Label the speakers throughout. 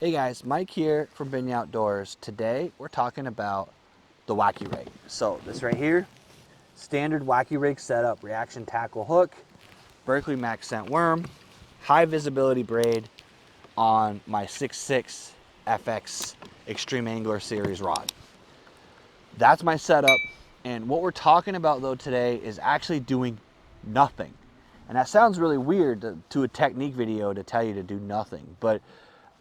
Speaker 1: Hey guys, Mike here from Benya Outdoors. Today we're talking about the Wacky rig. So this right here, standard Wacky rig setup, reaction tackle hook, Berkley Max scent worm, high visibility braid on my 6'6" FX Extreme Angler Series rod. That's my setup, and what we're talking about though today is actually doing nothing. And that sounds really weird to a technique video to tell you to do nothing, but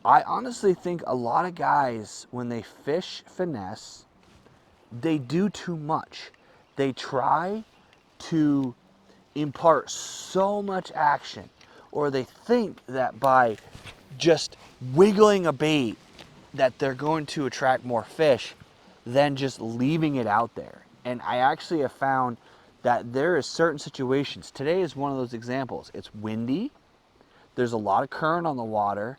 Speaker 1: I honestly think a lot of guys, when they fish finesse, they do too much. They try to impart so much action, or they think that by just wiggling a bait that they're going to attract more fish than just leaving it out there. And I actually have found that there is certain situations. Today is one of those examples. It's windy, there's a lot of current on the water,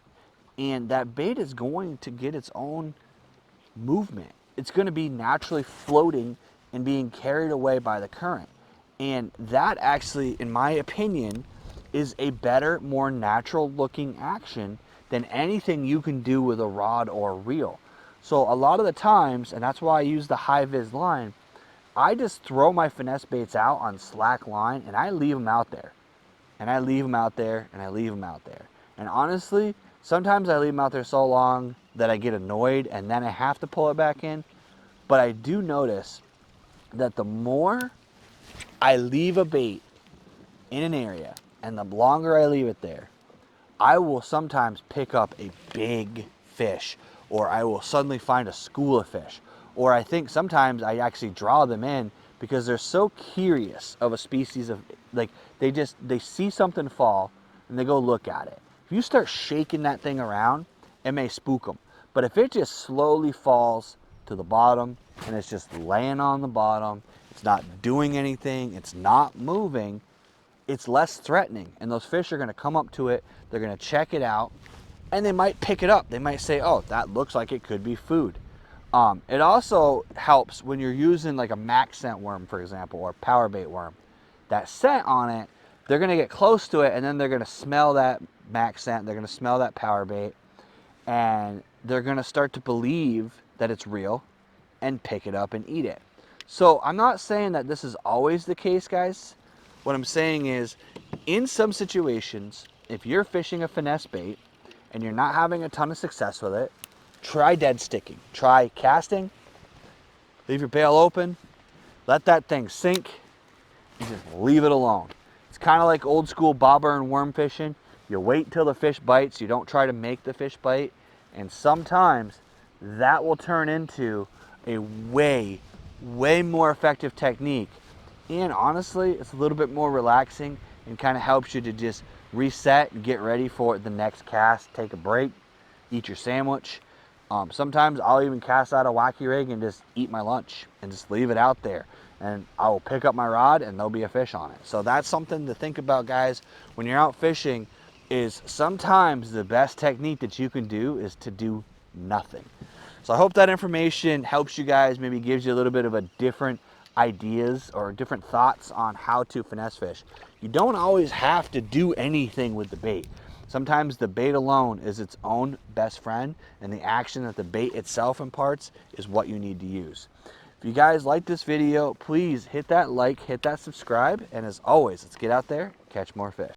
Speaker 1: and that bait is going to get its own movement. It's going to be naturally floating and being carried away by the current. And that actually, in my opinion, is a better, more natural looking action than anything you can do with a rod or a reel. So a lot of the times, and that's why I use the Hi-Vis line, I just throw my finesse baits out on slack line and I leave them out there. And I leave them out there and I leave them out there. And honestly, sometimes I leave them out there so long that I get annoyed and then I have to pull it back in. But I do notice that the more I leave a bait in an area and the longer I leave it there, I will sometimes pick up a big fish, or I will suddenly find a school of fish. Or I think sometimes I actually draw them in because they're so curious of a species of, like, they see something fall and they go look at it. If you start shaking that thing around, it may spook them. But if it just slowly falls to the bottom and it's just laying on the bottom, it's not doing anything, it's not moving, it's less threatening. And those fish are gonna come up to it, they're gonna check it out, and they might pick it up. They might say, oh, that looks like it could be food. It also helps when you're using like a max scent worm, for example, or power bait worm. That scent on it, they're gonna get close to it and then they're gonna smell that max scent, they're gonna smell that power bait, and they're gonna start to believe that it's real and pick it up and eat it. So I'm not saying that this is always the case, guys. What I'm saying is, in some situations, if you're fishing a finesse bait and you're not having a ton of success with it, try dead sticking. Try casting, leave your bail open, let that thing sink, and just leave it alone. It's kind of like old school bobber and worm fishing. You wait until the fish bites, you don't try to make the fish bite, and sometimes that will turn into a way more effective technique. And honestly, it's a little bit more relaxing and kind of helps you to just reset and get ready for the next cast, take a break, eat your sandwich. Sometimes I'll even cast out a Wacky rig and just eat my lunch and just leave it out there. And I will pick up my rod and there'll be a fish on it. So that's something to think about, guys. When you're out fishing, is sometimes the best technique that you can do is to do nothing. So I hope that information helps you guys, maybe gives you a little bit of a different ideas or different thoughts on how to finesse fish. You don't always have to do anything with the bait. Sometimes the bait alone is its own best friend, and the action that the bait itself imparts is what you need to use. If you guys like this video, please hit that like, hit that subscribe, and as always, let's get out there, catch more fish.